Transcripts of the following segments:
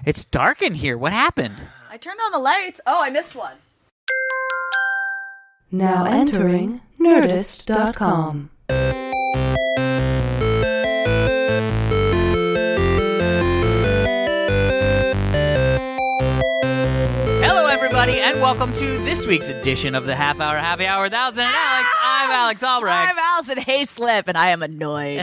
It's dark in here. What happened? I turned on the lights. Oh, I missed one. Now entering Nerdist.com. Hello, everybody, and welcome to this week's edition of the Half Hour Happy Hour with Alison and Alex. I'm Alex Albrecht. I'm Alison Haislip, and I am annoyed.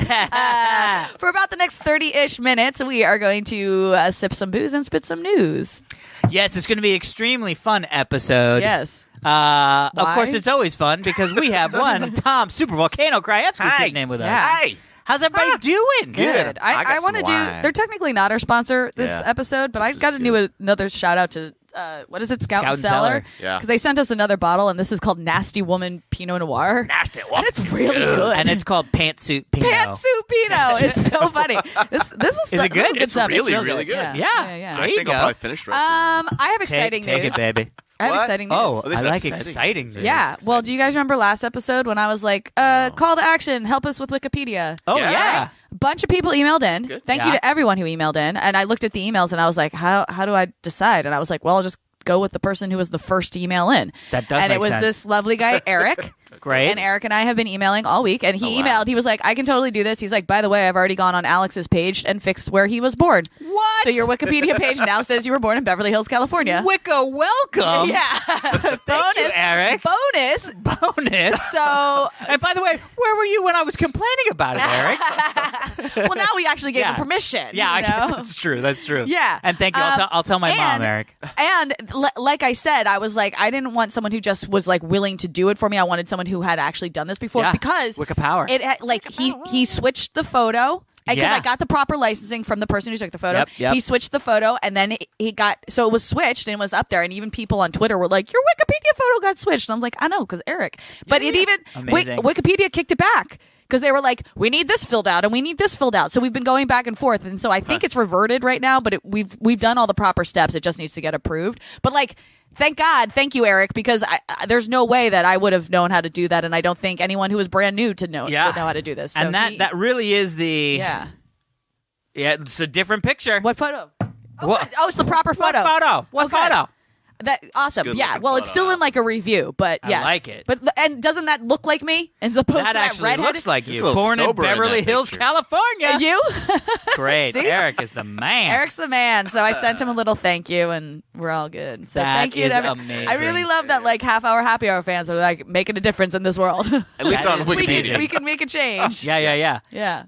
For about the next 30-ish minutes, we are going to sip some booze and spit some news. Yes, it's going to be an extremely fun episode. Yes. Of course, it's always fun because we have one Tom Super Volcano Krajewski sitting in with us. Yeah. Hi. How's everybody doing? Good. I want to do. They're technically not our sponsor this episode, but I got to do another shout out to what is it, Scout and Cellar? Yeah. Because they sent us another bottle, and this is called Nasty Woman Pinot Noir. Nasty Woman. And it's really good. And it's called Pantsuit Pinot. Pantsuit Pinot. It's so funny. This is it good? Good It's stuff. really, real really good. Yeah. There I you think go. I'll probably finish the rest I have exciting Take news. it, baby. I have What? exciting news. Oh, they I said like exciting. exciting news. Yeah. Well, do you guys remember last episode when I was like, call to action, help us with Wikipedia? Oh, Yeah. yeah. Bunch of people emailed in. Good. Thank you to everyone who emailed in. And I looked at the emails and I was like, how do I decide? And I was like, well, I'll just go with the person who was the first to email in. That does and make it was sense. this lovely guy, Eric. Great. And Eric and I have been emailing all week. And he Oh, wow. emailed. He was like, I can totally do this. He's like, by the way, I've already gone on Alex's page and fixed where he was born. What? So your Wikipedia page now says you were born in Beverly Hills, California. Wicca, welcome. Yeah. Thank you, Eric. Bonus. So, And by the way, where were you when I was complaining about it, Eric? well, now we actually gave Yeah. him permission. Yeah, I you guess know? that's true. That's true. Yeah. And thank you. I'll tell my mom, Eric. And like I said, I was like, I didn't want someone who just was like willing to do it for me. I wanted someone who had actually done this before Yeah. because Wicca power. It had, like he switched the photo. Because Yeah. I got the proper licensing from the person who took the photo. Yep. He switched the photo, and then he got so it was switched and it was up there. And even people on Twitter were like, "Your Wikipedia photo got switched." And I'm like, "I know, because Eric." But it even Amazing. Wikipedia kicked it back because they were like, "We need this filled out and we need this filled out." So we've been going back and forth, and so I think it's reverted right now. But we've done all the proper steps. It just needs to get approved. But like. Thank God. Thank you, Eric, because there's no way that I would have known how to do that, and I don't think anyone who was brand new would know how to do this. So And that really is the... Yeah. Yeah, it's a different picture. What photo? Oh, What- good. Oh, it's the proper What photo. photo? What Okay. photo? That awesome. Good Yeah. looking Well, it's photo, still in like a review, but I yes. like it. But and doesn't that look like me? As opposed That to that actually redhead? looks like you. a little Born in sober in Beverly that Hills, picture. California. You? Great. See? Eric is the man. Eric's the man. So I sent him a little thank you, and we're all good. So That thank you. is to amazing. I really love that like half hour happy hour fans are like making a difference in this world. At least That on is Wikipedia. we can make a change. Yeah. Yeah.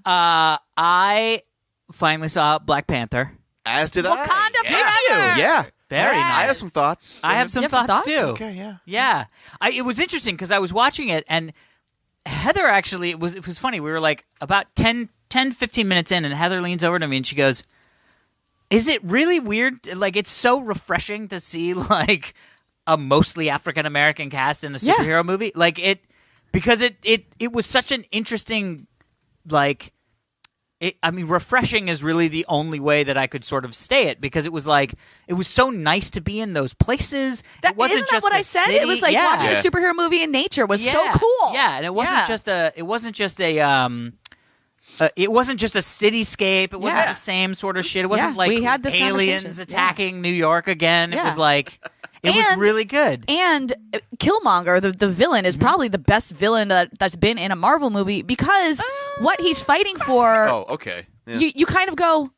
I finally saw Black Panther. As did Wakanda I. forever. Yeah. Very Yes. nice. I have some thoughts. I have some You have some thoughts thoughts? too. Okay, yeah. Yeah. It was interesting because I was watching it and Heather actually, it was funny. We were like about 10, 15 minutes in and Heather leans over to me and she goes, is it really weird? Like, it's so refreshing to see like a mostly African-American cast in a superhero movie. Like because it was such an interesting, like, refreshing is really the only way that I could sort of stay it because it was like it was so nice to be in those places. It wasn't isn't that just what a I said? city. It was like watching a Yeah. superhero movie in nature was so cool. Yeah, and it wasn't just a cityscape. It wasn't Yeah. the same sort of shit. It wasn't Yeah, like we had this aliens conversation. attacking New York again. It Yeah. was like it was And- really good. And Killmonger, the villain, is probably the best villain that's been in a Marvel movie because what he's fighting for, Oh, okay. Yeah. you kind of go,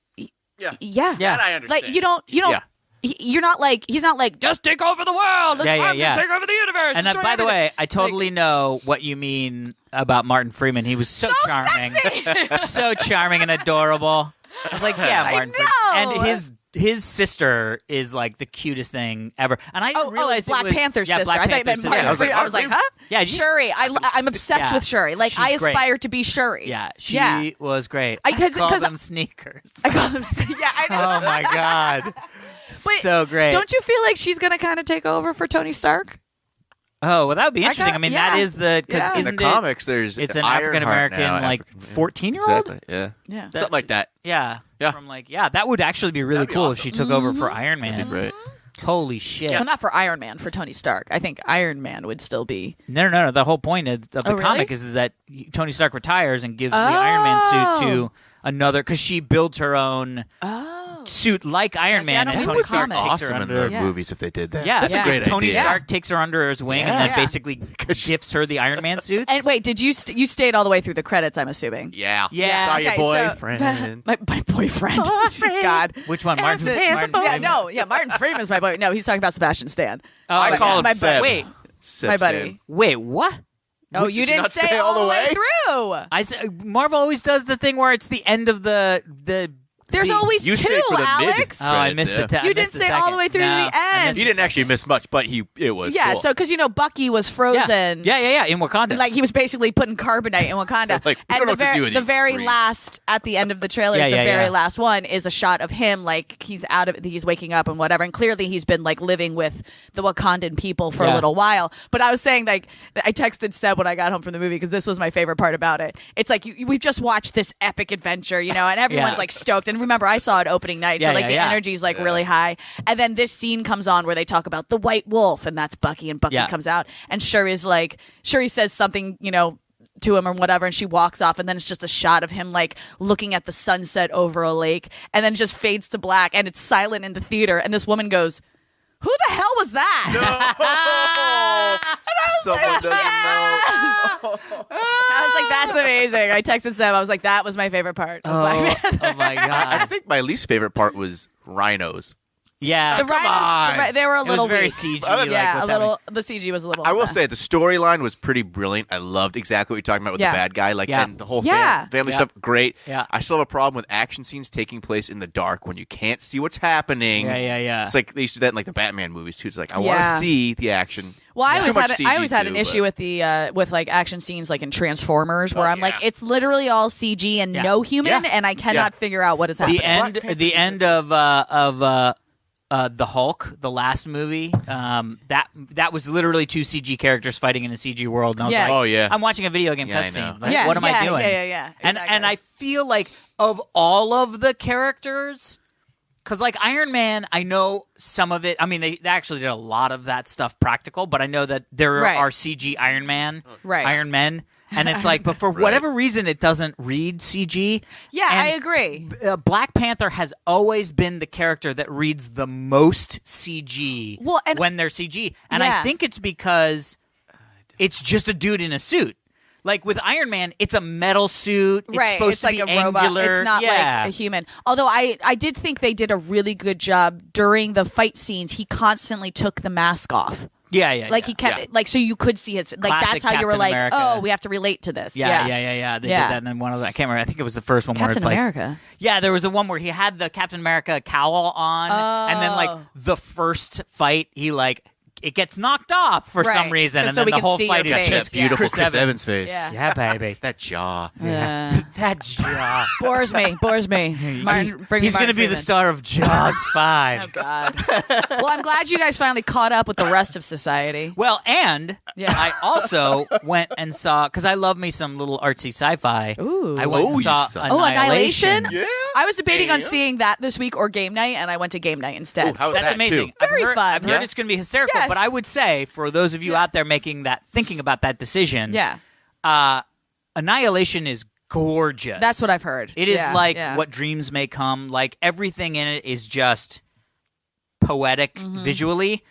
Yeah. yeah. That I understand. Like you don't. Yeah. You're not like he's not like just take over the world. Yeah, I'm gonna yeah. take over the universe. And destroy by the everything. way, I totally know what you mean about Martin Freeman. He was so charming. sexy. So charming and adorable. I was like, yeah, Martin Freeman. know. And his sister is like the cutest thing ever. And I didn't realize Black it was Panther's yeah, sister. Black I thought you Panther's meant sister. Martin Yeah, I was like, Freeman. I was like, huh? Yeah, Shuri. I'm obsessed Yeah. with Shuri. Like She's I great. aspire to be Shuri. Yeah, she was great. I- I 'cause- call 'cause- them sneakers. I call him. Yeah, I know. Oh my god, so great. Don't you feel like she's gonna kind of take over for Tony Stark? Oh, well, that would be interesting. I mean, yeah. that is the because Yeah. In isn't the it? comics, there's It's an Ironheart African American, now, like African- 14-year-old. Exactly. Yeah. Yeah. Something like that. Yeah, Yeah. From like that would actually be really That'd be cool if awesome. she took over for Iron Man. Right. Holy shit! Well, not for Iron Man, for Tony Stark. I think Iron Man would still be. No. The whole point of the really? comic is that Tony Stark retires and gives the Iron Man suit to another because she builds her own suit like Iron see, I Man, don't and read Tony the Stark comics. takes her Awesome in under. the movies if they did that. Yeah, That's Yeah. a great Tony idea. Stark takes her under his wing and Yeah. then Yeah. basically gifts her the Iron Man suits. And wait, did you you stayed all the way through the credits? I'm assuming. Yeah. Yeah. Saw your Okay, so- boyfriend. my boyfriend. God. Which one, Martin? Yeah, Martin Freeman's my boy. No, he's talking about Sebastian Stan. Oh, I call him my Seb. Wait, Seb my buddy. Stan. wait, what? Oh, Did you you didn't not stay stay all the way through. Marvel always does the thing where it's the end of the. There's always You stayed two, for the mid. Alex. Oh, I Credits, missed yeah. the. You didn't stay all the way through to the end. He didn't actually miss much, but it was Yeah, cool. so because Bucky was frozen. Yeah, in Wakanda. Like he was basically putting carbonite in Wakanda. Like, we and don't know what to do with the you, very freeze. last at the end of the trailer, Yeah, the yeah, very yeah. last one is a shot of him like he's waking up and whatever. And clearly he's been like living with the Wakandan people for a Yeah. little while. But I was saying like I texted Seb when I got home from the movie because this was my favorite part about it. It's like we've just watched this epic adventure, and everyone's Yeah. like stoked. And remember, I saw it opening night, Yeah, so like yeah, the yeah. energy is like really high. And then this scene comes on where they talk about the White Wolf, and that's Bucky, and Bucky Yeah. comes out, and Shuri says something, to him or whatever, and she walks off, and then it's just a shot of him like looking at the sunset over a lake, and then it just fades to black, and it's silent in the theater, and this woman goes, "Who the hell was that?" Someone doesn't know. I was like, "That's amazing." I texted Sam. I was like, "That was my favorite part." Of Black Panther. Oh my I god. think my least favorite part was rhinos. Yeah. The rhinos, they were a It was little very weak. CG. Yeah, what's a little. The CG was a little. I will say the storyline was pretty brilliant. I loved exactly what you're talking about with Yeah. the bad guy, Yeah. and the whole Yeah. family Yeah. stuff. Great. Yeah. I still have a problem with action scenes taking place in the dark when you can't see what's happening. Yeah. It's like they used to do that in like the Batman movies too. It's like I want Yeah. to see the action. Well, I Too always much had CG I always had an too, issue but- with the with like action scenes like in Transformers where Oh, I'm like yeah. it's literally all CG and Yeah. no human Yeah. and I cannot figure out what is happening. The end of the Hulk, the last movie, that was literally two CG characters fighting in a CG world, and I was Yeah. like, Oh, yeah. I'm watching a video game Yeah, I cutscene. know. Like, Yeah, what am I yeah, doing? yeah, And exactly. I feel like of all of the characters, because like Iron Man, I know some of it. I mean, they actually did a lot of that stuff practical, but I know that there Right. are CG Iron Man, Right. Iron Men. And it's like, but for whatever reason, it doesn't read CG. Yeah, And I agree. Black Panther has always been the character that reads the most CG Well, and- when they're CG. And Yeah. I think it's because it's just a dude in a suit. Like with Iron Man, it's a metal suit. It's Right, supposed it's to like be a robot. angular. It's not Yeah. like a human. Although I did think they did a really good job during the fight scenes. He constantly took the mask off. Yeah. Like he kept Yeah. like so you could see his like Classic that's how you were Captain like, America. "Oh, we have to relate to this." Yeah. They Yeah. did that in one of the, I can't remember. I think it was the first one where Captain it's like, America. yeah, there was the one where he had the Captain America cowl on, and then like Oh. the first fight, he like it gets knocked off for Right. some reason, Just and so then we the can whole see fight your is face. just Yeah. Beautiful Chris Evans' face. Yeah. Yeah, baby. That jaw. Yeah. That Jaw. Bores me. Martin, bring me He's going to Martin be the Freeman. star of Jaws 5. Oh God. Well, I'm glad you guys finally caught up with the rest of society. Well, and Yeah. I also went and saw, because I love me some little artsy sci-fi. Ooh. I went Oh, and you saw son. Annihilation? Yeah. I was debating on Yeah. seeing that this week or game night, and I went to game night instead. Ooh, how was That's that amazing. too? Very fun. I've heard Yeah. it's going to be hysterical, Yes. but I would say, for those of you out there thinking about that decision, Yeah. Annihilation is gorgeous. That's what I've heard. It is Yeah, like yeah. what dreams may come. Like everything in it is just poetic Mm-hmm. visually.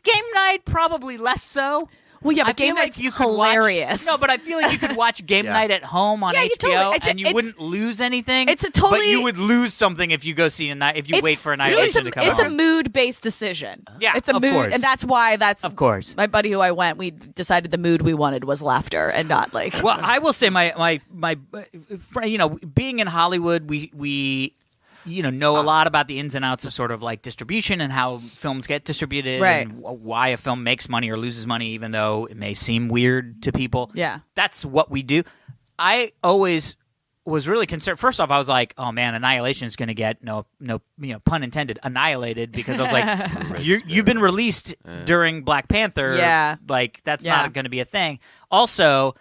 Game night probably less so. Well, yeah, but I feel game like night's you could hilarious. Watch, no, but I feel like you could watch Game Yeah. Night at home on Yeah, HBO, you totally- and you wouldn't lose anything. it's a but totally- you would lose something if you go see if you wait for Annihilation to come It's out. a mood-based decision. Yeah, it's a of mood, course. and that's why Of course. my buddy who I went. We decided the mood we wanted was laughter and not like. Well, I will say my being in Hollywood, we know a lot about the ins and outs of sort of like distribution and how films get distributed Right. and why a film makes money or loses money, even though it may seem weird to people. Yeah. That's what we do. I always was really concerned. First off, I was like, "Oh man, Annihilation is going to get no pun intended, annihilated," because I was like, "You've been released during Black Panther, Yeah. Like that's Yeah. not going to be a thing." Also,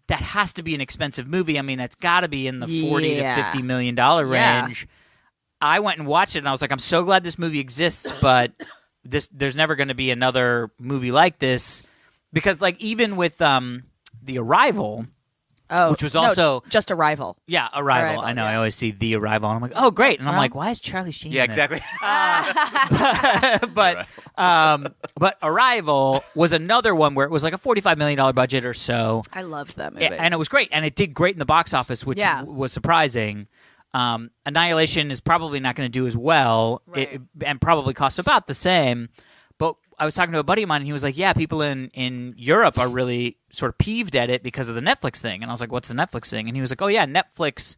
that has to be an expensive movie. I mean, it's got to be in the $40 Yeah. to $50 million Yeah. range. I went and watched it, and I was like, "I'm so glad this movie exists," but there's never going to be another movie like this because, like, even with The Arrival. Oh, which was no, also just Arrival. yeah, Arrival. Arrival, I know. yeah. I always see The Arrival, and I'm like, oh, great. And I'm Well- like, why is Charlie Sheen? Yeah, in this? exactly. But Arrival was another one where it was like a $45 million budget or so. I loved that movie. And it was great, and it did great in the box office, which Yeah. was surprising. Annihilation is probably not going to do as well, Right. and probably cost about the same. But I was talking to a buddy of mine, and he was like, "Yeah, people in Europe are really sort of peeved at it because of the Netflix thing." And I was like, "What's the Netflix thing?" And he was like, "Oh yeah, Netflix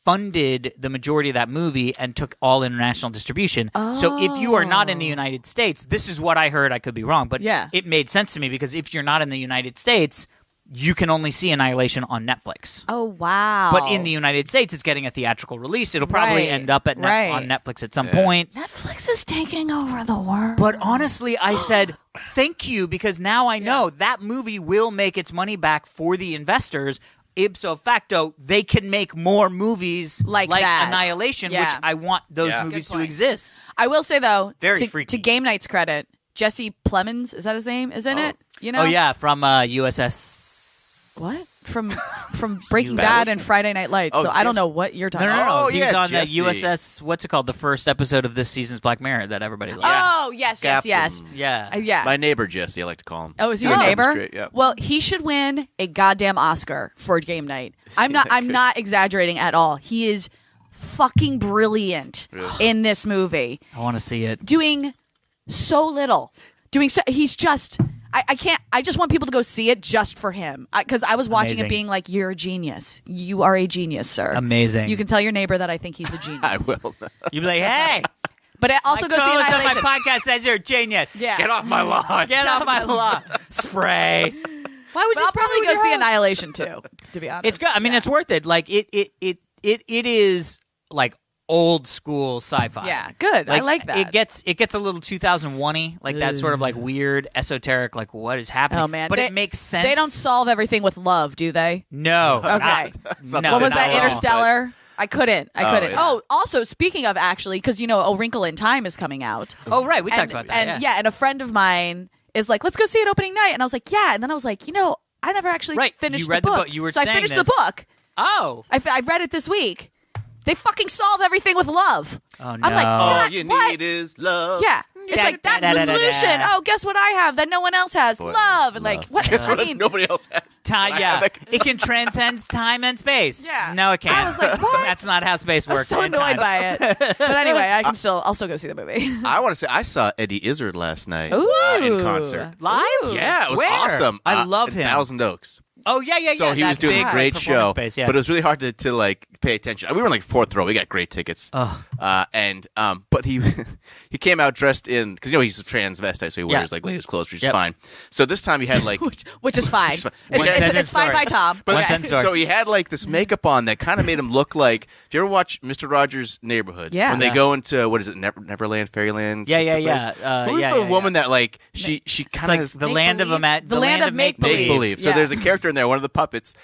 funded the majority of that movie and took all international distribution. So if you are not in the United States, this is what I heard. I could be wrong, but Yeah. it made sense to me because if you're not in the United States, you can only see Annihilation on Netflix. Oh, wow. But in the United States, it's getting a theatrical release. It'll probably Right, end up at right. on Netflix at some point. Netflix is taking over the world. But honestly, I said, thank you, because now I know that movie will make its money back for the investors. Ipso facto, they can make more movies Like that. Annihilation, Yeah. which I want those Yeah. movies Good to point. exist. I will say, though, Very to freaky. Game Night's credit, Jesse Plemons, is that his name? Is in it? You know? Oh, yeah, from USS... What? From Breaking Bad and Friday Night Lights. Oh, so I don't Jesse- know what you're talking No, about. Oh, he was yeah, on Jesse. the USS, what's it called? The first episode of this season's Black Mirror that everybody loves. Oh, yes, Captain. yes. Yeah. Yeah. My neighbor Jesse, I like to call him. Oh, is he He your lives down the neighbor? street, yeah. Well, he should win a goddamn Oscar for Game Night. I'm not exaggerating at all. He is fucking brilliant in this movie. I want to see it. Doing so little. He's just I can't. I just want people to go see it just for him because I was watching Amazing. it, being like, "You're a genius. You are a genius, sir. Amazing. You can tell your neighbor that I think he's a genius." I will. You'd be like, hey, But I also my go see co-host on my Annihilation. podcast says you're a genius. Yeah. Get off my lawn. Get off my lawn. Spray. Why would But you I'll spray probably with go your see house? Annihilation too. To be honest, It's good. I mean, it's worth it. Like it is like old school sci-fi. Yeah, good. I like that. It gets a little 2001-y, like that sort of like weird esoteric, like what is happening. Oh man, but it makes sense. They don't solve everything with love, do they? No. Okay. No, What was not that? at all. Interstellar. I couldn't. yeah. Oh, also speaking of, actually, because A Wrinkle in Time is coming out. Oh right, we talked about that. And and a friend of mine is like, let's go see it opening night, and I was like, yeah, and then I was like, I never actually Right, finished you read the the book. book. You were so I saying finished this. the book. Oh. I read it this week. They fucking solve everything with love. Oh no. I'm like, All God, you what? need is love. Yeah. It's like, that's the solution. Oh, guess what I have that no one else has? Spoiler. Love. And like, what? Guess I what? mean, Nobody else has. Time, I yeah, have that it can transcend time and space. Yeah. No, it can't. I was like, what? That's not how space I was works. so in annoyed time. by it. But anyway, I'll still go see the movie. I want to say I saw Eddie Izzard last night Ooh. in concert. Live? Ooh. Yeah, it was Where? awesome. I love in him. Thousand Oaks. Oh yeah. So he that was doing big a great performance show, space, yeah. but it was really hard to like pay attention. We were in like fourth row. We got great tickets. But he he came out dressed in because he's a transvestite, so he wears like ladies' clothes, which is fine. So this time he had like Which is fine. fine. It's fine story. by Tom. One Okay. sentence story. So he had like this makeup on that kind of made him look like. If you ever watch Mr. Rogers' Neighborhood, Yeah. when they Yeah. go into what is it, Neverland, Fairyland? Yeah, What's the yeah. place? Who's the woman that like she It's kind like of the land of Make-believe? the The land of make-believe. make-believe. So Yeah. there's a character in there. One of the puppets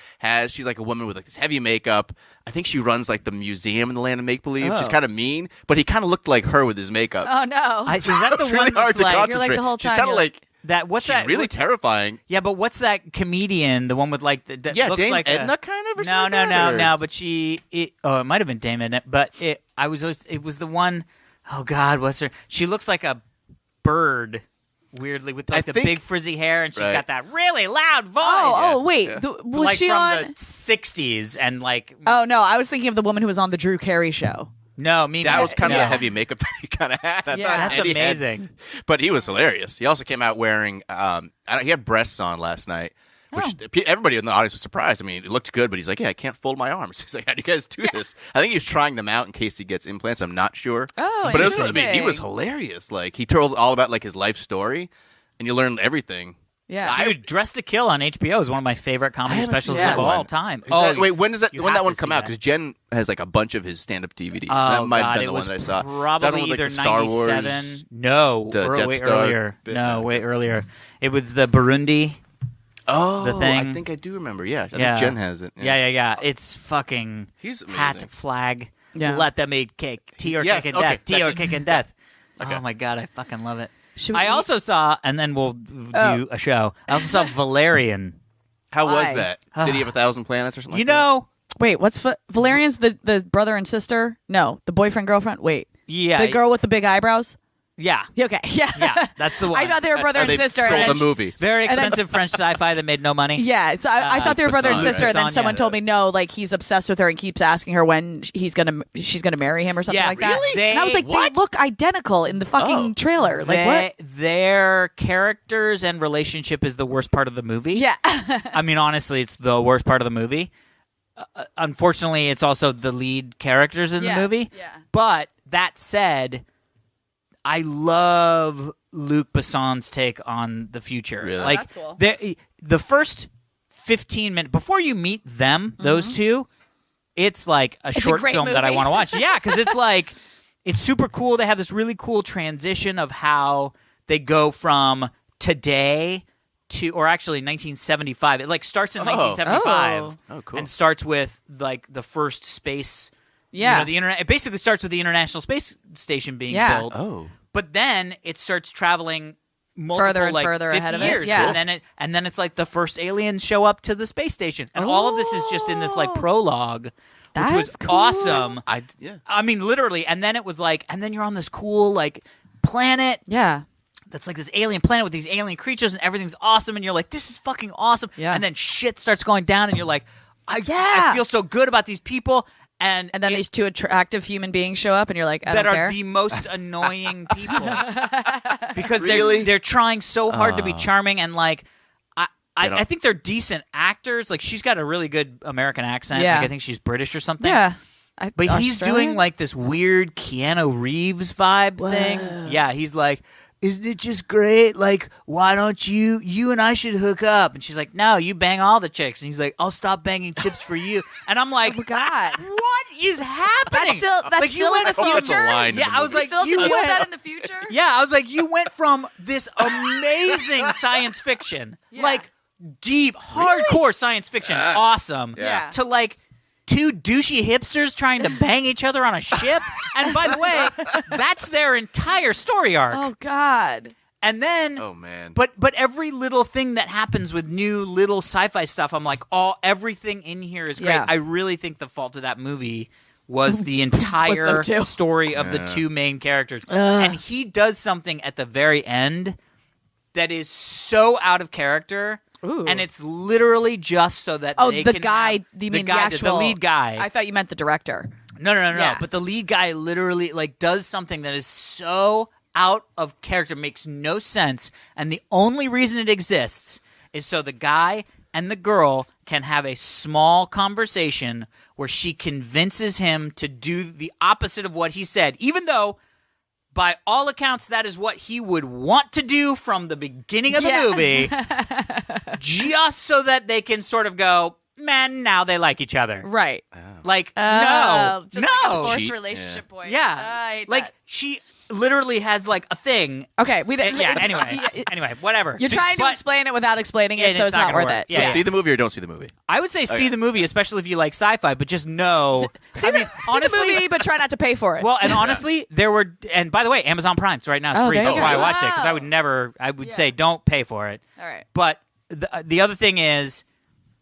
she's like a woman with like this heavy makeup. I think she runs like the museum in the land of make-believe. She's kind of mean, but he kind of looked like her with his makeup. Oh no. Is that the It's really one hard that's to like concentrate. You're like the whole She's time kind of you're like that? What's she's that? really terrifying. Yeah, but what's that comedian? The one with like that Yeah, looks Dame like Edna kind of or something like that, or- no. But it might have been Dame Edna. But it was the one. Oh God, what's her? She looks like a bird. Weirdly, with like the think- big frizzy hair, and she's Right. got that really loud voice. wait. Was like she from on? the '60s, and like Oh no, I was thinking of the woman who was on the Drew Carey show. no, me. That was kind of no. the heavy makeup that he kind of had. I Yeah. thought That's Eddie had- amazing. but he was hilarious. He also came out wearing. He had breasts on last night. Which everybody in the audience was surprised. I mean, it looked good, but he's like, "Yeah, I can't fold my arms." He's like, "How do you guys do this?" I think he was trying them out in case he gets implants. I'm not sure. Oh, but it was, interesting. he was hilarious. Like he told all about like his life story, and you learn everything. Yeah. Dude, Dressed to Kill on HBO is one of my favorite comedy haven't specials seen of that all one. time. Wait, when does that you when have that one to come see out? that. Because Jen has like a bunch of his stand-up DVDs. Oh, that might God, have been it the was one that I saw. Is that probably one with, like, either the Star 97. Wars. No, the Death way Star earlier. bit? No, way earlier. It was the Burundi. Oh, the thing. I think I do remember. Yeah, I Yeah. think Jen has it. Yeah. It's fucking He's amazing. hat flag. Yeah. Let them eat cake. Tea or Yes, kick and okay, death. Tea that's or it. kick and death. Okay. Oh my God, I fucking love it. Should we I eat? also saw, and then we'll do a show. I also saw Valerian. How Why? was that? City of 1,000 Planets or something You like that? know, Wait, what's Valerian's the brother and sister? No, the boyfriend girlfriend. Wait, yeah, the girl with the big eyebrows. yeah, Okay, yeah, yeah, that's the one. I thought they were brother How and they sister. sold and the then movie. Very and then- expensive French sci-fi that made no money. Yeah, so I thought they were brother and Besson, sister, and then Besson, someone yeah. told me no, like he's obsessed with her and keeps asking her when she's gonna marry him or something Yeah, like that. really? And I was like, What? they look identical in the fucking trailer. Like what? Their characters and relationship is the worst part of the movie. Yeah, I mean, honestly, it's the worst part of the movie. Unfortunately, it's also the lead characters in Yes, the movie. yeah. But that said, I love Luc Besson's take on the future. Really? Like, That's cool. the first 15 minutes before you meet them, those two, it's like a short great film that I movie. want to watch. Yeah, because it's like it's super cool. They have this really cool transition of how they go from today to, or actually 1975. It like starts in 1975 Oh, cool. and starts with like the first space. yeah. You know, the internet. It basically starts with the International Space Station being Yeah. built. Oh. But then it starts traveling multiple, Further and like, further 50 ahead of us, years. yeah. And then it's like the first aliens show up to the space station, and all of this is just in this like prologue, which was That's cool. awesome. Yeah. I mean, literally. And then it was like, and then you're on this cool like planet yeah. that's like this alien planet with these alien creatures, and everything's awesome, and you're like, this is fucking awesome. Yeah. And then shit starts going down, and you're like, I Yeah. feel so good about these people. And And then it- these two attractive human beings show up, and you're like, I that don't are care. the most annoying people because Really? they're trying so hard to be charming, and like They don't- I think they're decent actors. Like she's got a really good American accent. Yeah. Like I think she's British or something. yeah. But he's Australian? doing like this weird Keanu Reeves vibe thing. Yeah, he's like, isn't it just great? Like, why don't you and I should hook up? And she's like, no, you bang all the chicks. And he's like, I'll stop banging chips for you. And I'm like, Oh my God. what is happening? That's Like, you still in went the from- That's a future. line in Yeah, the I was movie. like, Still you deal with went- that in the future? Yeah, I was like, you went from this amazing science fiction, like deep, hardcore science fiction, awesome, Yeah. to like two douchey hipsters trying to bang each other on a ship. And by the way, that's their entire story arc. Oh God. And then, Oh, man. but every little thing that happens with new little sci-fi stuff, I'm like, everything in here is great. Yeah. I really think the fault of that movie was the entire Was them two. story of the two main characters. And he does something at the very end that is so out of character. Ooh. And it's literally just so that Oh, they the can guy. have, You mean the guy, actual the lead guy? I thought you meant the director. No. Yeah. But the lead guy literally like does something that is so out of character, makes no sense, and the only reason it exists is so the guy and the girl can have a small conversation where she convinces him to do the opposite of what he said, even though by all accounts that is what he would want to do from the beginning of the Yeah. movie, just so that they can sort of go, man, now they like each other. Right. Like, Oh, just no. like a forced Cheat. relationship point. Yeah. I hate like that. she literally has like a thing. Okay. We Yeah, anyway, whatever. You're trying to But- explain it without explaining Yeah, it, so it's it's not not gonna worth work. it. Yeah, So yeah. see the movie or don't see the movie? I would say see the movie, especially if you like sci-fi, but just know. See, I mean, see the movie, but try not to pay for it. Well, and honestly, there were, and by the way, Amazon Prime's right now. It's Oh, free. there you That's go. why I watched it, because I Wow. would never, I would Yeah. say don't pay for it. All right. But the other thing is,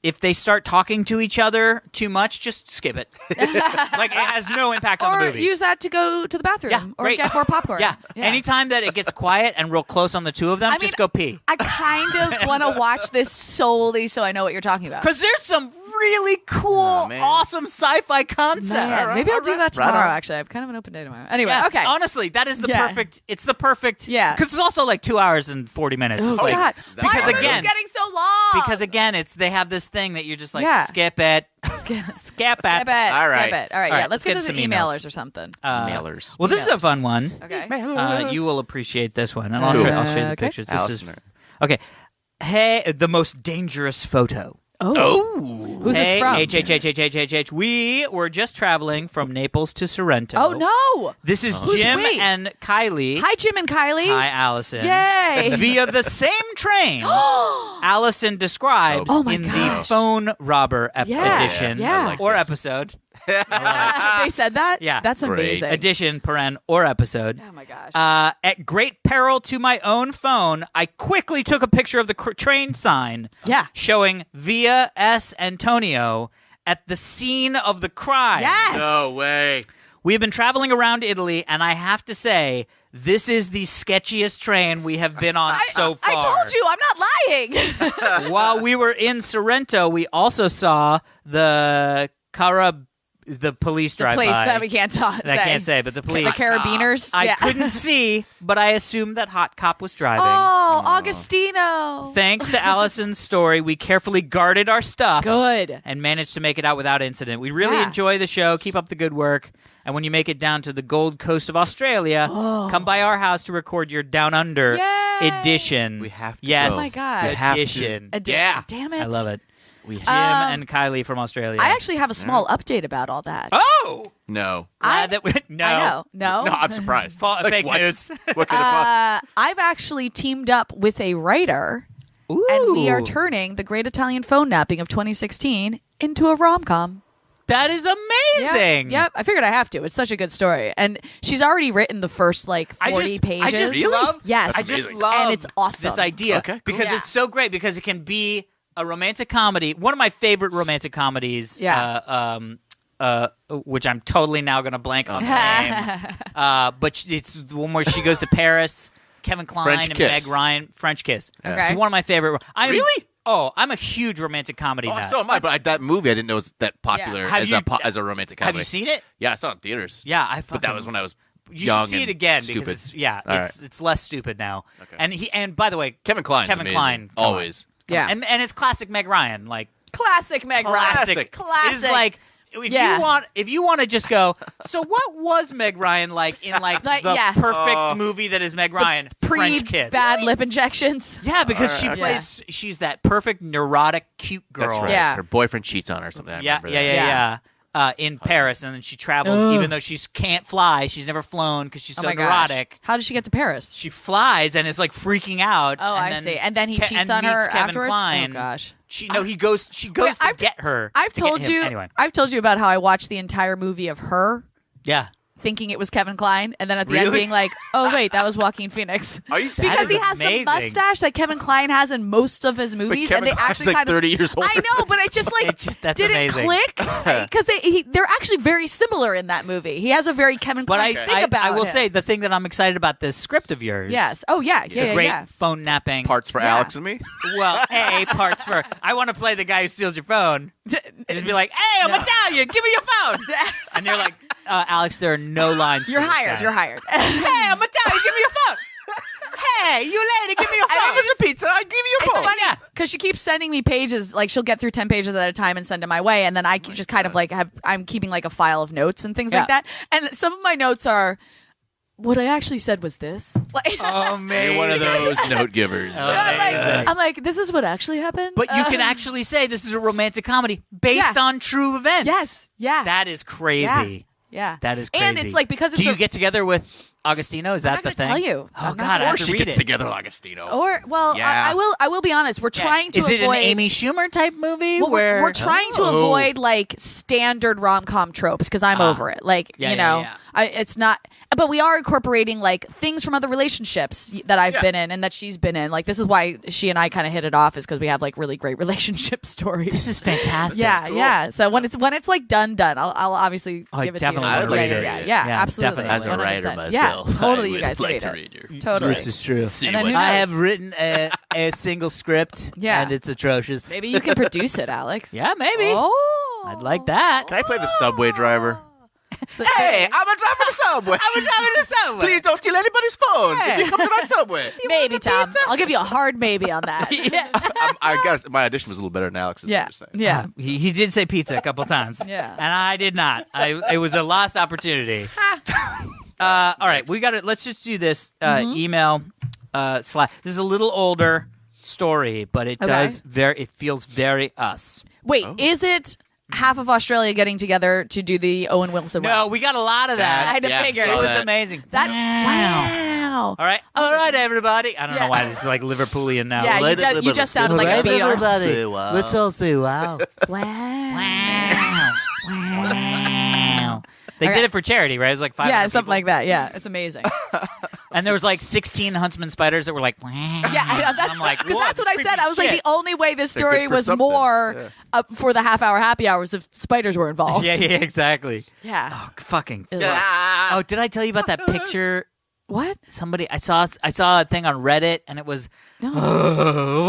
if they start talking to each other too much, just skip it. Like, it has no impact on the Or movie. use that to go to the bathroom. Yeah, or great. get more popcorn. Yeah. Anytime that it gets quiet and real close on the two of them, I just mean, go pee. I kind of want to watch this solely so I know what you're talking about. Because there's some really cool, man. awesome sci-fi concepts. Man, maybe I'll do that right tomorrow, on. actually. I have kind of an open day tomorrow. Anyway, Yeah, okay. honestly, that is the Yeah. perfect. It's the perfect. Yeah. because it's also like 2 hours and 40 minutes. Oh, It's like, God. that Why because are again, movies getting so long? because again, it's they have this thing that you're just like Yeah. skip it, Skip it. skip it. Skip it. All right. Skip it. All right, All yeah. right, Let's get to some some emails. emailers or something. Mailers. Well, this is a fun one. Okay. You will appreciate this one, and I'll show you the Okay. pictures. This Alison. is okay. Hey, the most dangerous photo. Oh. Who's this Hey, from? H. We were just traveling from Naples to Sorrento. Oh, no. This is Who's Jim we? and Kylie. Hi, Jim and Kylie. Hi, Allison. Yay. Via the same train Allison describes Oh my in the gosh. phone robber Yeah, edition yeah. I like or this. episode. They said that? Yeah. That's Great. amazing. Edition, paren, or episode. Oh, my gosh. At great peril to my own phone, I quickly took a picture of the train sign Yeah. showing Via S. Antonio at the scene of the crime. Yes. No way. We have been traveling around Italy, and I have to say, this is the sketchiest train we have been on so far. I told you, I'm not lying. While we were in Sorrento, we also saw the police drive Place by. that we can't talk. That I can't say, but the police. The carabiners. I Yeah. couldn't see, but I assumed that Hot Cop was driving. Oh, Augustino. Thanks to Alison's story, we carefully guarded our stuff Good. and managed to make it out without incident. We really Yeah. enjoy the show. Keep up the good work. And when you make it down to the Gold Coast of Australia, come by our house to record your Down Under Yay. edition. We have to Yes. go. Oh my God. We have to. Edition. Yeah. Damn it. I love it. We Jim and Kylie from Australia. I actually have a small update about all that. Oh! No. Glad that we... No. I know. No. No, I'm surprised. Fake what? news. What could have I've actually teamed up with a writer, Ooh. and we are turning The Great Italian Phone Napping of 2016 into a rom-com. That is amazing. Yep. I figured I have to. It's such a good story. And she's already written the first, 40 pages. I just Really? love. Yes. I just amazing. love. And it's awesome. This idea Okay, cool. because Yeah. it's so great because it can be a romantic comedy. One of my favorite romantic comedies. Yeah. Which I'm totally now going to blank on the name. But it's the one where she goes to Paris. Kevin Kline French and Kiss. Meg Ryan. French Kiss. Okay. It's one of my favorite. Really? Oh, I'm a huge romantic comedy Oh, nut. so am I. But that movie, I didn't know was that popular Have as you- as a romantic comedy. Have you seen it? Yeah, I saw it in theaters. Yeah, I. But that was when I was You young should see and it again stupid. because All it's less stupid now. Okay. And by the way, Kevin Kline's Kevin amazing. Kline come on. Always. Yeah. And it's classic Meg Ryan, like Classic Meg Ryan. Classic. Classic. It is like if you want to just go. So what was Meg Ryan like in Like, the yeah. perfect movie that is Meg Ryan? French Kiss. Bad lip injections. Yeah, because she Okay. plays. She's that perfect neurotic cute girl. That's right. Yeah. Her boyfriend cheats on her or something. I Yeah, remember that. yeah. In Paris, and then she travels, even though she can't fly. She's never flown because she's Oh so my gosh. neurotic. How did she get to Paris? She flies and is like freaking out. Oh, and I then see. And then he cheats and on her meets Kevin afterwards? Kline. Oh, gosh. She goes to I've- get her. I've to get told him. you. Anyway. I've told you about how I watched the entire movie of Her, Yeah. thinking it was Kevin Kline, and then at the end Really? being like, "Oh wait, that was Joaquin Phoenix." Are you serious? Because That he is has amazing. the mustache that Kevin Kline has in most of his But movies, Kevin and they Kline's actually like kind of 30 years older. I know, but it just like That's didn't amazing. click because they're actually very similar in that movie. He has a very Kevin But Kline thing about I will him. say the thing that I'm excited about this script of yours. Yes. Oh yeah. The Yeah. great Yeah. phone napping. Parts for Yeah. Alex and me? Well, parts for. I want to play the guy who steals your phone. Just be like, hey, I'm No. Italian. Give me your phone. And they're like, Alex, there are no lines. You're for this hired. guy. You're hired. Hey, I'm Italian. Give me your phone. Hey, you lady, give me your phone. How much a pizza? I give you a phone. Yeah. Because she keeps sending me pages, like she'll get through 10 pages at a time and send them my way, and then I just kind of like I'm keeping like a file of notes and things like Yeah. that. And some of my notes are, what I actually said was this. Like, Oh, man. You're one of those note givers. I'm like, this is what actually happened. But you can actually say this is a romantic comedy based Yeah. on true events. yes, yeah, That is crazy. yeah. That is crazy. And it's like because it's Do you get together with Agostino? Is I'm that not the gonna thing? tell you. Oh I'm not God, I gonna- have Or to she read gets it. together with Agostino. Or well, Yeah. I will be honest. We're trying to Is it avoid. an Amy Schumer type movie? Well, where we're trying to Oh. avoid like standard rom-com tropes because I'm over it. Like Yeah, you yeah, know, yeah. it's not. But we are incorporating like things from other relationships that I've Yeah. been in and that she's been in. Like this is why she and I kind of hit it off is because we have like really great relationship stories. This is fantastic. yeah, cool. yeah. So when it's like done, I'll obviously I give it to you. definitely wanna yeah, read yeah, it. yeah, Yeah, absolutely. definitely. As a writer 100%. myself, yeah, totally. I You would guys can like read to it. read your- Totally. This is true. See And then what who knows? I have written a single script, Yeah. and it's atrocious. Maybe you can produce it, Alex. Yeah, maybe. Oh, I'd like that. Can I play the subway driver? So- Hey, I'm a driver of the subway. I'm driving the subway. Please don't steal anybody's phones if Hey. you come to my subway. Maybe, Tom. I'll give you a hard maybe on that. I guess my audition was a little better than Alex's. Yeah. Yeah. He did say pizza a couple times. Yeah. And I did not. It was a lost opportunity. All right, we got it. Let's just do this email slash. This is a little older story, but it Okay. it feels very us. Wait, is it half of Australia getting together to do the Owen Wilson? No, we got a lot of that. I had to figure. It saw was that. amazing. That Wow. wow. All right, everybody. I don't Yeah. know why this is like Liverpoolian now. Yeah, you just sounded like a beater. Let's all say wow. Wow. Wow. Wow. They Okay. did it for charity, right? It was like 500 Yeah, something people. like that. Yeah, it's amazing. And there was like 16 huntsman spiders that were like, wow. Yeah, I know, I'm like, because whoa, that's what I said. I was like, shit. the only way this They're good story for was something. more for the half-hour happy hours if spiders were involved. Yeah, Oh, exactly. Yeah. Oh, fucking. Ugh. Oh, did I tell you about that picture? What? Somebody I saw a thing on Reddit, and it was No.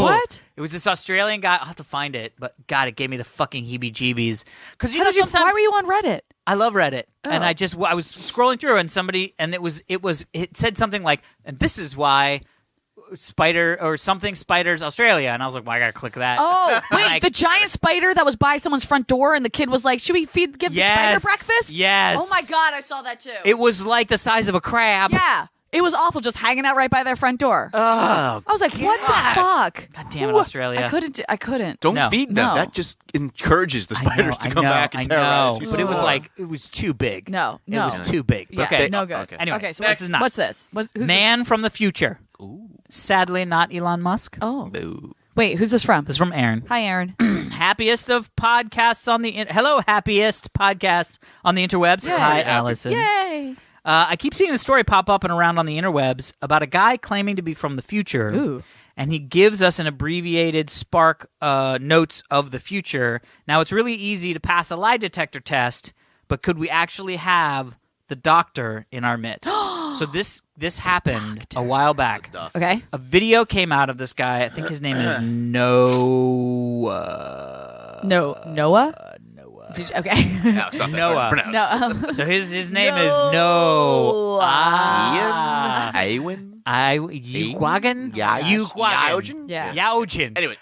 What? It was this Australian guy. I'll have to find it, but God, it gave me the fucking heebie-jeebies. Because Why were you on Reddit? I love Reddit, and Oh. I was scrolling through, and it said something like, and this is why spiders Australia, and I was like, well, I gotta click that. Oh, wait, Like- the giant spider that was by someone's front door, and the kid was like, should we give the spider breakfast? Yes. Oh my God, I saw that too. It was like the size of a crab. Yeah. It was awful, just hanging out right by their front door. Oh, I was like, what the fuck? God damn it, Australia. I couldn't. Don't No. feed them. No. That just encourages the spiders to come back and I terrorize know, you. but it was Ugh. like it was too big. No. It was too big. Yeah, Okay, no good. Okay. Anyway, okay, so this is not. what's this? Who's Man from the future. Sadly, not Elon Musk. This? Oh. Boo. Wait, who's this from? This is from Aaron. Hi, Aaron. Happiest of podcasts on the hello, happiest podcast on the interwebs. Yay. Hi, Happy. Alison. Yay. I keep seeing the story pop up and around on the interwebs about a guy claiming to be from the future. Ooh. And he gives us an abbreviated Spark notes of the future. Now, it's really easy to pass a lie detector test, but could we actually have the doctor in our midst? So this happened a while back. Okay. A video came out of this guy. I think his name is Noah. Noah? Did you, okay. No, it's not that Noah. hard to pronounce. So his name is Noah. Ian? Yuquagan? Yaujin? Yeah. Yaujin. Anyway,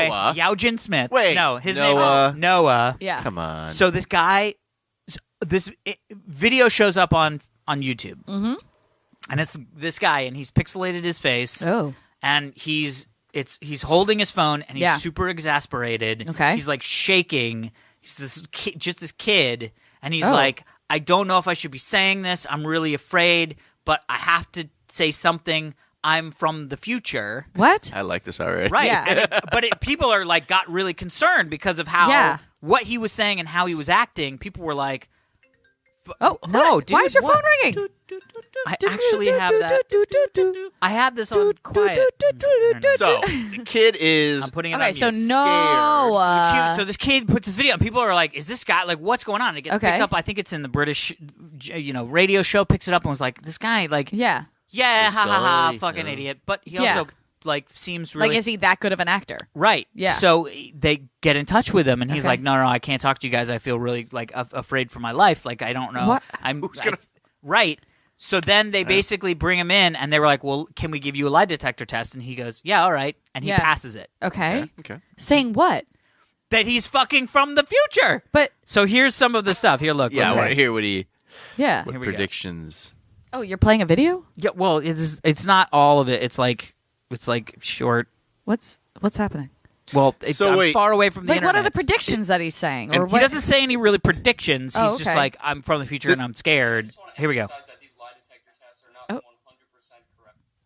Noah. Yaujin Smith. Wait, No, his Noah. name is Noah. Yeah. Come on. So this guy, video shows up on YouTube. Mm-hmm. And it's this guy, and he's pixelated his face. Oh. And he's holding his phone, and he's Yeah. super exasperated. Okay. He's like shaking. He's this kid, and he's Oh. like, I don't know if I should be saying this. I'm really afraid, but I have to say something. I'm from the future. What? I like this already. Right. Yeah. But people are like got really concerned because of how Yeah. what he was saying and how he was acting. People were like, Oh, no, what? Why dude, is your what? phone ringing? I actually have that. I have this on quiet. So, the kid is... I'm putting it Okay, on so mute. Noah. So this kid puts this video, and people are like, "Is this guy like what's going on?" And it gets Okay. picked up. I think it's in the British, radio show. Picks it up and was like, "This guy, like, Yeah. yeah, This ha ha ha, guy, fucking yeah. idiot." But he Yeah. also like seems really Like, is he that good of an actor? right. Yeah. So they get in touch with him, and he's Okay. like, "No, I can't talk to you guys. I feel really like afraid for my life. Like I don't know. What? Right." So then they basically bring him in, and they were like, "Well, can we give you a lie detector test?" And he goes, "Yeah, all right," and he Yeah. passes it. Okay. Okay. Saying what? That he's fucking from the future. But, So here's some of the stuff. Here, look. Yeah, I look. want to hear what yeah. Here we go. predictions... Oh, you're playing a video? Yeah, well, it's not all of it. It's like short. What's happening? Well, So I'm wait. far away from the Like, internet. what are the predictions that he's saying? And Or He what? doesn't say any really predictions. He's Oh, just okay. like, I'm from the future and I'm scared. Here we go. Oh.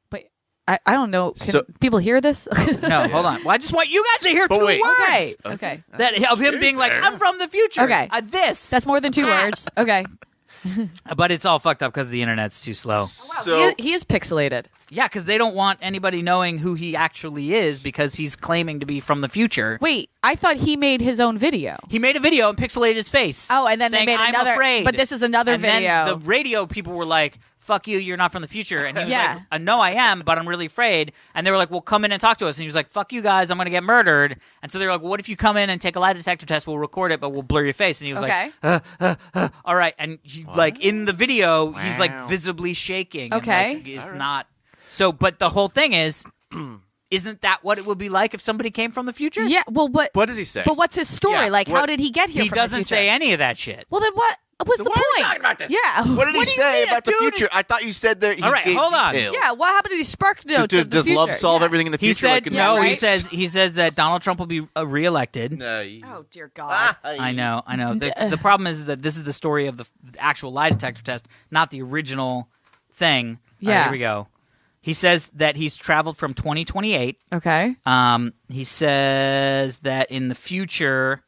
But I don't know. Can So- people hear this? No, hold on. Well, I just want you guys to hear But two wait. words. Okay. Okay. That of him being like, there. I'm from the future. Okay. This. That's more than 2 words. Okay. But it's all fucked up because the internet's too slow. So, He is pixelated. Yeah, because they don't want anybody knowing who he actually is because he's claiming to be from the future. Wait, I thought he made his own video. He made a video and pixelated his face. Oh, and then they saying, made I'm another- afraid. but this is another and video. Then the radio people were like, fuck you, you're not from the future. And he was Yeah. like, no, I am, but I'm really afraid. And they were like, well, come in and talk to us. And he was like, fuck you guys, I'm going to get murdered. And so they were like, well, what if you come in and take a lie detector test? We'll record it, but we'll blur your face. And he was Okay. like, all right. And he, like in the video, he's like Wow. visibly shaking. Okay. And, like, is not. So, but the whole thing is, isn't that what it would be like if somebody came from the future? Yeah, well, what what does he say? But what's his story? Yeah, Like, how what- did he get here He from the doesn't future? say any of that shit. Well, then what was the Why are we point? talking about this? Yeah. What did he What do you say mean, about the dude? future? I thought you said that he All right, gave hold on. details. Yeah, what happened to these spark notes of the Does future? love solve Yeah. everything in the future? He said like no. right? He says that Donald Trump will be reelected. No. Oh, dear God. I know. The problem is that this is the story of the actual lie detector test, not the original thing. All right, Yeah. here we go. He says that he's traveled from 2028. Okay. He says that in the future,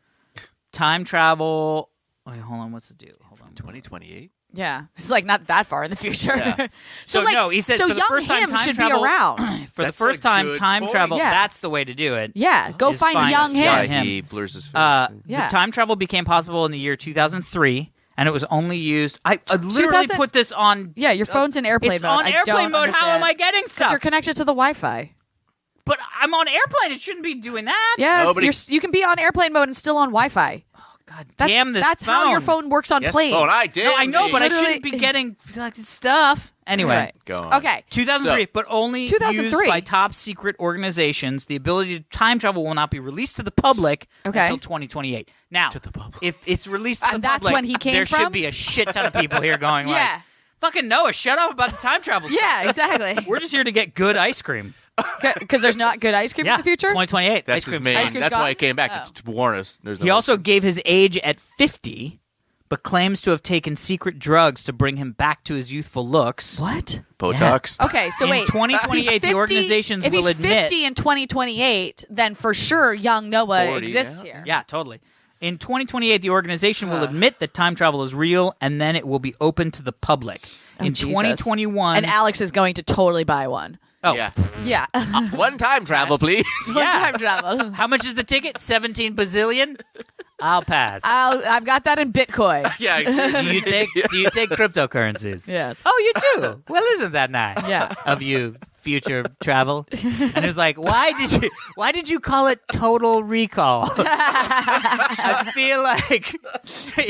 time travel. Wait, hold on. What's the deal? Hold on. 2028. Yeah, it's like not that far in the future. Yeah. So like, no, he says so for the young first time him time should travel be around. for the That's first a time good time point. travel. Yeah. That's the way to do it. Yeah, go Is find find young us. him. Yeah. Yeah, he blurs his face. Yeah. The time travel became possible in the year 2003, and it was only used. I literally 2000 put this on. Yeah, your phone's in airplane It's mode. on I airplane don't mode. How am understand. I getting Because stuff? you're connected to the Wi-Fi. But I'm on airplane. It shouldn't be doing that. Yeah, Nobody- you can be on airplane mode and still on Wi-Fi. God That's, damn this That's phone. how your phone works on yes, planes. phone. I did. No, I know, but I Literally- shouldn't be getting fucking stuff. Anyway. Right. Go on. Okay. 2003, So- but only 2003. used by top secret organizations. The ability to time travel will not be released to the public Okay. until 2028. Now, To the public. if it's released to the And that's public, when he came there from? should be a shit ton of people here going like, Yeah. fucking Noah, shut up about the time travel stuff. Yeah, exactly. We're just here to get good ice cream. Because there's not good ice cream Yeah, in the future? 2028. That's ice his cream's main. gone. Ice cream's That's why gone? he came back Oh. to warn us. There's no He also gave his age at 50, but claims to have taken secret drugs to bring him back to his youthful looks. What? Botox. Okay, so In wait. 2028, If he's the organizations if will he's admit- 50 in 2028, then for sure young Noah 40, exists yeah. here. Yeah, totally. In 2028, the organization will admit that time travel is real, and then it will be open to the public. Oh, In Jesus. 2021, And Alex is going to totally buy one. oh, Yeah. Yeah. One time travel, please. One Yeah. time travel. how much is the ticket? 17 bazillion. I'll pass. I've got that in Bitcoin. Yeah. do Seriously. you take cryptocurrencies? Yes. Oh, you do. Well, isn't that nice? Yeah. Of you, future travel. And it's like, why did you call it Total Recall? I feel like,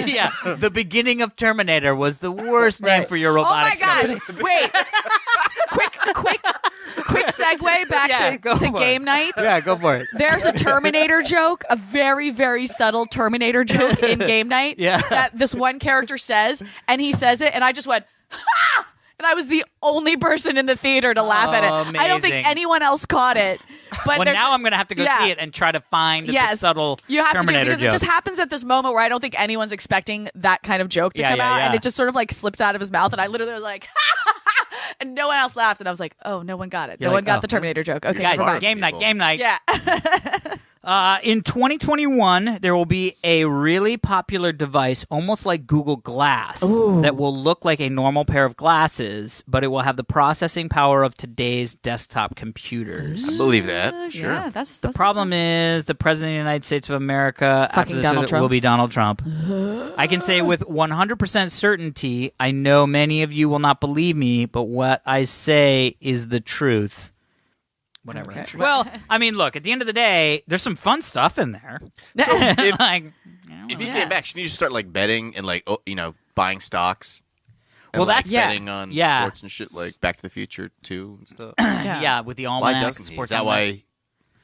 yeah, the beginning of Terminator was the worst name Right. for your Oh my robotics. gosh! Wait, quick segue back Yeah, go to for game it. night. Yeah, go for it. There's a Terminator joke, a very, very subtle Terminator joke in game night. Yeah. That this one character says, and he says it, and I just went, ha! And I was the only person in the theater to laugh at it. I don't think Amazing. anyone else caught it. But Well, there- now I'm going to have to go Yeah. see it and try to find the Yes. subtle you have Terminator to do it because joke. it just happens at this moment where I don't think anyone's expecting that kind of joke to Yeah, come yeah, out, yeah. and it just sort of like slipped out of his mouth, and I literally was like, and no one else laughed, and I was like, oh, no one got it. You're No like, one got oh. the Terminator joke. Okay, Guys, fine. game night, people. game night. Yeah. In 2021, there will be a really popular device, almost like Google Glass, that will look like a normal pair of glasses, but it will have the processing power of today's desktop computers. I believe that. Sure. Yeah, that's The problem is the President of the United States of America Fucking after Donald this Trump. will be Donald Trump. I can say with 100% certainty, I know many of you will not believe me, but what I say is the truth. Whatever. Okay. Well, I mean, look, at the end of the day, there's some fun stuff in there. So if, like, you know, if he Yeah. came back, shouldn't you just start like betting and like buying stocks? And, Well, like, that's- Yeah. betting on Yeah. sports and shit like Back to the Future 2 and stuff. yeah, with the Why almanac, doesn't he? Is sports that almanac. why?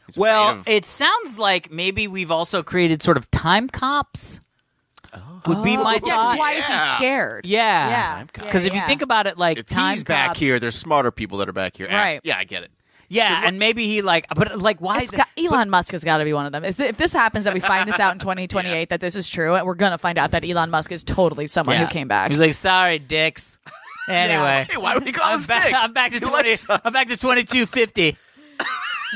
He's Well, afraid of- it sounds like maybe we've also created sort of time cops. Would be my Yeah, 'cause thought. why is he Yeah. scared? Yeah. Yeah. Time cop. Because if you Yeah. think about it, like if time he's back cops- here, there's smarter people that are back here. Right. Yeah, I get it. yeah, and maybe he but like why? It's got, Elon Musk has got to be one of them. If this happens, that we find this out in 2028 that this is true, and we're gonna find out that Elon Musk is totally someone who came back. He's like, sorry, dicks. Anyway, Hey, why would he call I'm us back. dicks? I'm back to He 20. likes us. I'm back to 2250.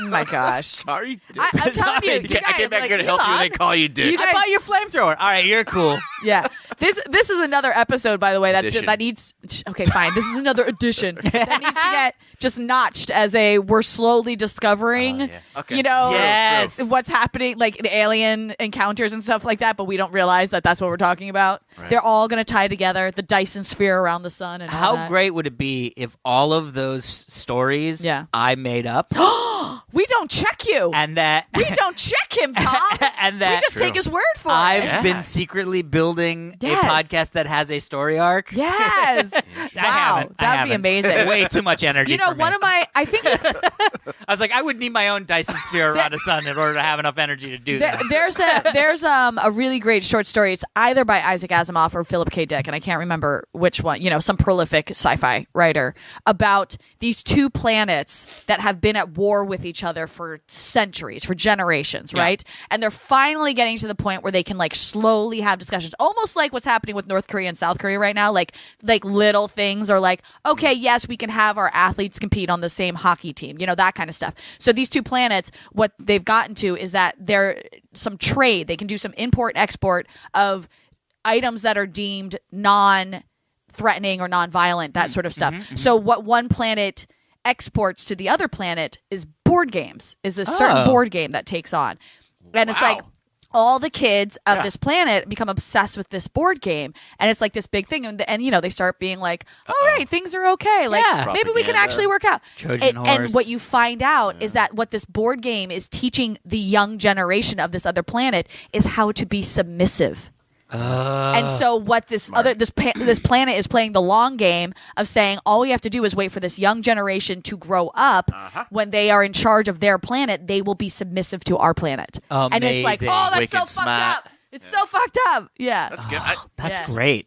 Oh my gosh. Sorry, Dick. I'm telling Sorry, you, Dick. you I came guys, back here to help you, and they call you Dick. You guys- I bought your flamethrower. All right, you're cool. yeah. This is another episode, by the way. Edition. That needs. Okay, fine. This is another edition that needs to get just notched as a we're slowly discovering. Oh, yeah. Okay. You know, Yes. what's happening, like the alien encounters and stuff like that, but we don't realize that that's what we're talking about. Right. They're all going to tie together the Dyson sphere around the sun and all How that. great would it be if all of those stories Yeah. I made up We don't check you. and that We don't check him, Tom. and We that just take his word for I've it. Yeah. been secretly building Yes. a podcast that has a story arc. Yes. I Wow, haven't. I that'd be haven't. amazing. Way too much energy. You know, for me. one of my, I think it's, I was like, I would need my own Dyson sphere around the sun in order to have enough energy to do that. there's a really great short story. It's either by Isaac Asimov or Philip K. Dick, and I can't remember which one. You know, some prolific sci-fi writer about these two planets that have been at war with each other for centuries, for generations, Yeah. right? And they're finally getting to the point where they can like slowly have discussions, almost like what's happening with North Korea and South Korea right now. Like little things are like, okay, yes, we can have our athletes compete on the same hockey team, you know, that kind of stuff. So these two planets, what they've gotten to is that they're some trade. They can do some import export of items that are deemed non-threatening or non-violent, that sort of stuff. So what one planet exports to the other planet is board games, is a certain board game that takes on. And it's like all the kids of this planet become obsessed with this board game, and it's like this big thing. And you know, they start being like, all right, things are okay. Like, maybe we can actually work out. Trojan horse. And what you find out is that what this board game is teaching the young generation of this other planet is how to be submissive. And so what this planet is playing the long game of saying all we have to do is wait for this young generation to grow up. When they are in charge of their planet, they will be submissive to our planet. Amazing. And it's like, oh, that's Wicked so smart. fucked up. It's so fucked up. Yeah. That's good. That's great.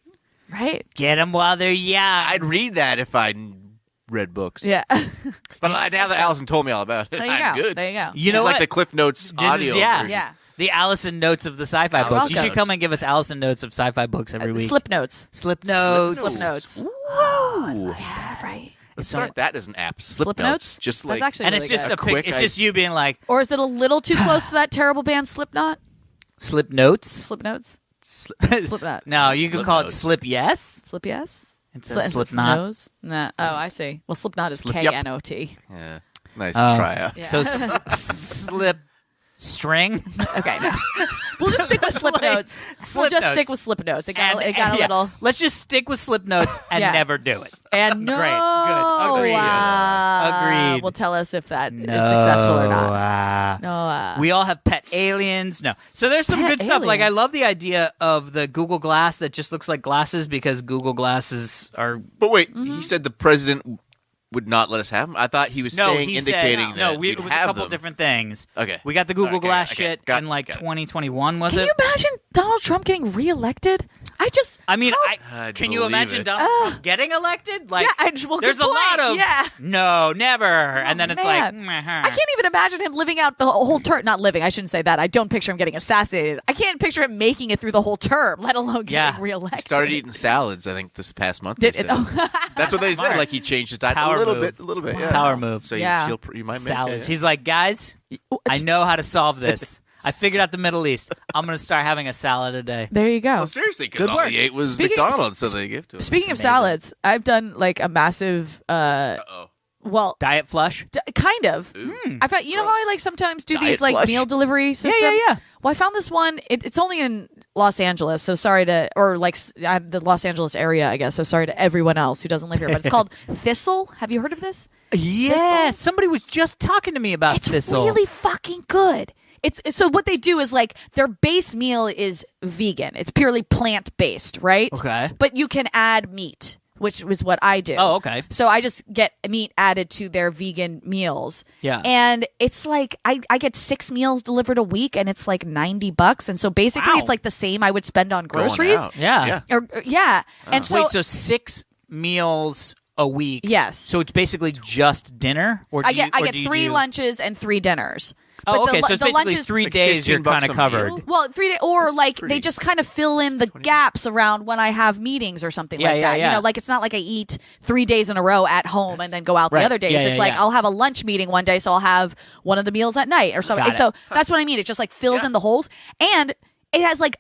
Right? Get them while they're young. I'd read that if I read books. Yeah. But now that Alison told me all about it, There you I'm go. good. There you go. You know like what? the Cliff Notes audio version. Yeah. The Alison notes of the sci-fi books. welcome. You should come and give us Alison notes of sci-fi books every week. Slip notes. Slip notes. Slip notes. Ooh. Yeah, right. Let's start that as an app. Slip notes? Just That's like actually And really it's just good. a pic. quick It's just you being like Or is it a little too close to that terrible band Slipknot? slip notes. Slip notes? Slipknot. No, you can Slip call notes. it slip yes. Slip yes? Instead of Slipknot. Nose? Nah. Oh, I see. Well, Slipknot is Slip- yep. K-N-O-T. yeah, nice try out. Yeah. So slip string. Okay, no. We'll just stick with slip Like, notes. We'll slip just notes. stick with slip notes. It got a yeah. little. Let's just stick with slip notes and Yeah. never do it. And no. Great. Good. Agreed. Agreed. Will tell us if that is successful or not. No. We all have pet aliens. No. So there's some Pet good stuff. Like, I aliens. love the idea of the Google Glass that just looks like glasses because Google glasses are. But wait, Mm-hmm. he said the president would not let us have them? I thought he was saying, he indicating said, that no, we'd it was a have couple them. different things. Okay. We got the Google Okay, Glass okay. shit Got in it, like got it. 2021, was Can it? you imagine Donald Trump getting reelected? I mean, I'd can you believe imagine it. Donald Trump getting elected? Like, Yeah, well, there's good a lot point. of Yeah. no, never, and then it's like, man. I can't even imagine him living out the whole term. Not living, I shouldn't say that. I don't picture him getting assassinated. I can't picture him making it through the whole term, let alone getting reelected. He started eating salads, I think, this past month. Did they it? said. Oh. That's what they Smart. said. Like, he changed his diet Power a little move. bit. Yeah. Power move. So Yeah. you might make salads. it. He's like, guys, I know how to solve this. I figured out the Middle East. I'm going to start having a salad a day. There you go. Well, seriously, because Good all work. he ate was Speaking- McDonald's, so they give to him. Speaking of amazing. salads, I've done like a massive, Uh-oh. well, Diet flush. kind of. I found, you know how I like sometimes do these like flush? meal delivery systems? yeah. Well, I found this one. It's only in Los Angeles, so sorry to, or like the Los Angeles area, I guess. So sorry to everyone else who doesn't live here. But it's called Thistle. Have you heard of this? Yeah, somebody was just talking to me about It's Thistle. really fucking good. It's so what they do is like their base meal is vegan. It's purely plant based, right? Okay. But you can add meat, which is what I do. Oh, okay. So I just get meat added to their vegan meals. Yeah. And it's like I get 6 meals delivered a week, and it's like $90. And so basically, Wow. it's like the same I would spend on Going groceries. out. Yeah. Yeah. And so Wait, so 6 meals a week? yes. So it's basically just dinner, or do I get do you 3 do- lunches and 3 dinners. Oh, But okay. the So it's the basically lunches, 3 like days you're $15 kind of a covered. meal? Well, 3 days, or That's like they pretty- just kind of fill in the gaps around when I have meetings or something Yeah, like yeah, that. yeah. You know, like it's not like I eat 3 days in a row at home and then go out Right. the other days. Yeah, It's yeah, like yeah. I'll have a lunch meeting one day, so I'll have one of the meals at night or something. Got And it. so that's what I mean. It just like fills in the holes, and it has like.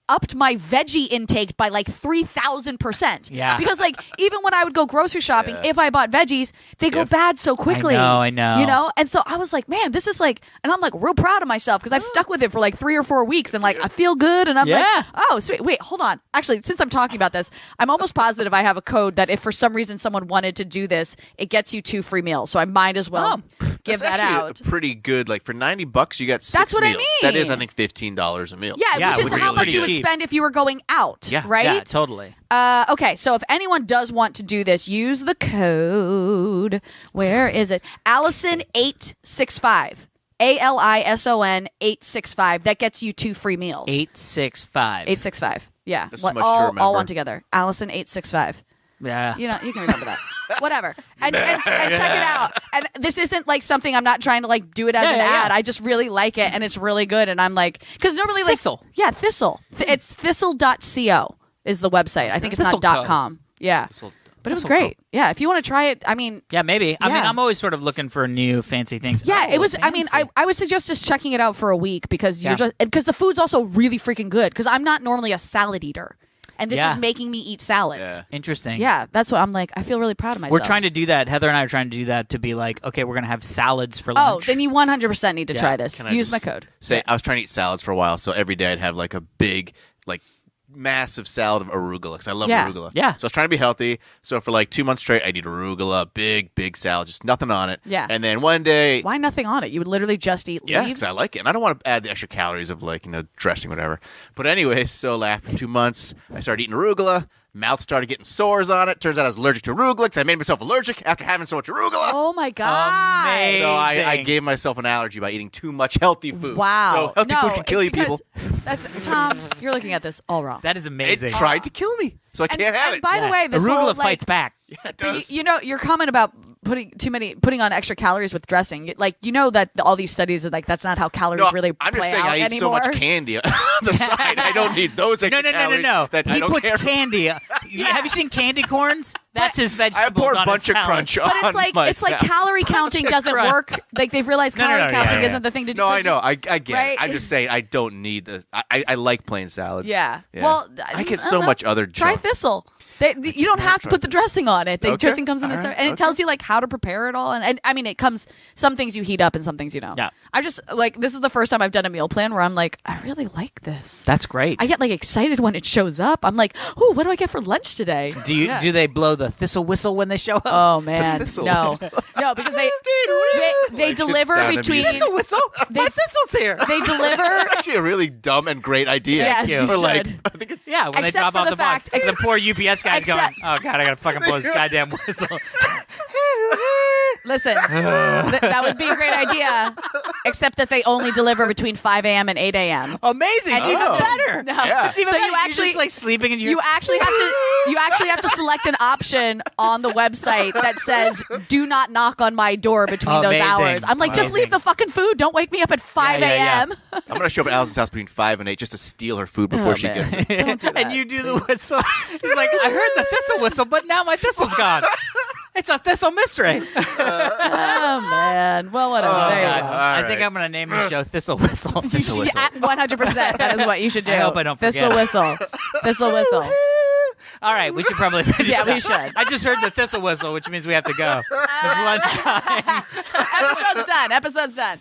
Upped my veggie intake by like 3,000%. Yeah. Because like even when I would go grocery shopping, if I bought veggies, they go bad so quickly. I know. You know, and so I was like, man, this is like, and I'm like real proud of myself because I've stuck with it for like 3 or 4 weeks, and like I feel good, and I'm Yeah. like, oh, sweet. Wait, hold on. Actually, since I'm talking about this, I'm almost positive I have a code that if for some reason someone wanted to do this, it gets you 2 free meals. So I might as well give That's that actually out. a pretty good. Like for $90, you got 6 That's what I meals. That is, I mean. think, $15 a meal. Yeah, Yeah, which is which is how much pretty you would cheap. spend if you were going out, Yeah. right? Yeah, totally. Okay, so if anyone does want to do this, use the code. Where is it? Alison 865. ALISON 865. That gets you 2 free meals. 865. 865. Yeah. That's too much to all remember. one together. Allison 865. Yeah. You know, you can remember that. Whatever. And check it out. And this isn't like something I'm not trying to like do it as an yeah. ad. I just really like it, and it's really good. And I'm like, because normally like Thistle. Yeah, Thistle. It's thistle.co is the website. I think it's Thistle not Co. .com. Yeah. But it was so great. cool. Yeah, if you want to try it, I mean, Yeah, maybe. I mean, Yeah. I'm always sort of looking for new fancy things. yeah, Oh, it was. I mean, fancy. I would suggest just checking it out for a week because Yeah. because the food's also really freaking good. Because I'm not normally a salad eater, and this Yeah. is making me eat salads. Yeah. Interesting. Yeah, that's what I'm like. I feel really proud of myself. We're trying to do that. Heather and I are trying to do that to be like, okay, we're going to have salads for Oh, lunch. then you 100% need to Yeah. try this. Can I Use my just code. Say I was trying to eat salads for a while, so every day I'd have like a big, like massive salad of arugula because I love Yeah. arugula. Yeah. So I was trying to be healthy. So for like 2 months straight, I'd eat arugula, big salad, just nothing on it. Yeah. And then one day, Why nothing on it? You would literally just eat yeah, leaves. because I like it, and I don't want to add the extra calories of like dressing, whatever. But anyway, so after 2 months, I started eating arugula. Mouth started getting sores on it. Turns out I was allergic to arugula because I made myself allergic after having so much arugula. Oh my god! Amazing. So I Amazing. gave myself an allergy by eating too much healthy food. Wow. So healthy no, food can kill it's you, people. because- That's, Tom, you're looking at this all wrong. That is It amazing. tried to kill me, so I can't have it. By the way, this arugula whole, fights back. Yeah, it You, does. you know, your comment about putting on extra calories with dressing, like you know that all these studies are like that's not how calories No, really I'm play just saying out I eat anymore. so much candy on the side. I don't need those extra No. calories that I He don't puts care. candy. Have you seen candy corns? That's his I vegetables pour a on bunch his of salad. crunch on But it's like my calorie salad. counting doesn't crunch. work. Like they've realized No, calorie yeah, counting yeah. isn't the thing to do. No, I 'cause know. I get right? it. I'm just saying I don't need this. I like plain salads. Yeah. Well, I get don't so know. much other Try junk. thistle. You don't have to put the dressing on it. The Okay. dressing comes in All the right. and it tells you like how to prepare it all. And I mean, it comes. Some things you heat up, and some things you don't. Yeah. I just like this is the first time I've done a meal plan where I'm like, I really like this. That's great. I get like excited when it shows up. I'm like, oh, what do I get for lunch today? Yeah. Do they blow the thistle whistle when they show up? Oh man, Thistle no, whistle. no, because they Like, deliver sound of between music. whistle. My thistle's here. they deliver. It's actually a really dumb and great idea. Yes, you For like, should. I think it's Yeah, when Except they drop for off the the fact- box, the poor UPS guy's going, Except- "Oh God, I gotta fucking blow this goddamn whistle." Listen, that would be a great idea, except that they only deliver between 5 a.m. and 8 a.m. Amazing. It's And even you- better. No. Yeah. It's even So better. you You're actually just like sleeping and you actually have to select an option on the website that says "Do not knock on my door between those Amazing. hours." I'm like, just Amazing. leave the fucking food. Don't wake me up at 5 Yeah, yeah, a.m. I'm gonna show up at Alison's house between 5 and 8 just to steal her food before she man. gets it. Don't do that. And you do the whistle. He's like, I heard the thistle whistle, but now my thistle's gone. It's a thistle mystery. Oh man. Well, whatever. there you God. go. I think I'm gonna name the show Thistle Whistle. You should- 100%. That is what you should do. I hope I don't Thistle forget. whistle. Thistle whistle. All right, we should probably finish. Yeah, up. we should. I just heard the thistle whistle, which means we have to go. It's lunchtime. Episode's done.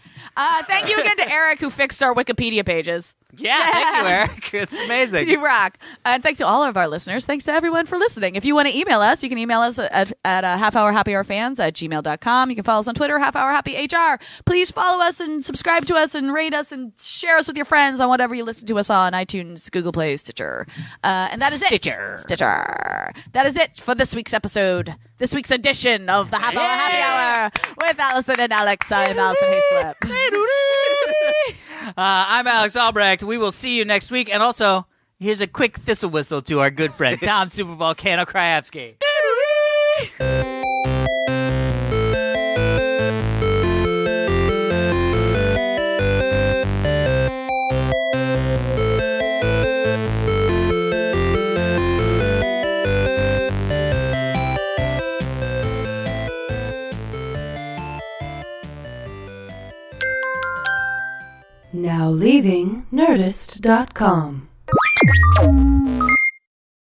Thank you again to Eric who fixed our Wikipedia pages. Yeah, thank you, Eric. It's amazing. You rock. And thanks to all of our listeners. Thanks to everyone for listening. If you want to email us, you can email us at halfhourhappyhourfans@gmail.com. You can follow us on Twitter, halfhourhappyhr. Please follow us and subscribe to us and rate us and share us with your friends on whatever you listen to us on, iTunes, Google Play, Stitcher. And that is Stitcher. it. Stitcher. That is it for this week's episode, this week's edition of the Half Hour Happy Hour with Alison and Alex. I'm Alison Haislip. I'm Alex Albrecht. We will see you next week. And also, here's a quick thistle whistle to our good friend, Tom Super Volcano Krajewski. Now leaving Nerdist.com.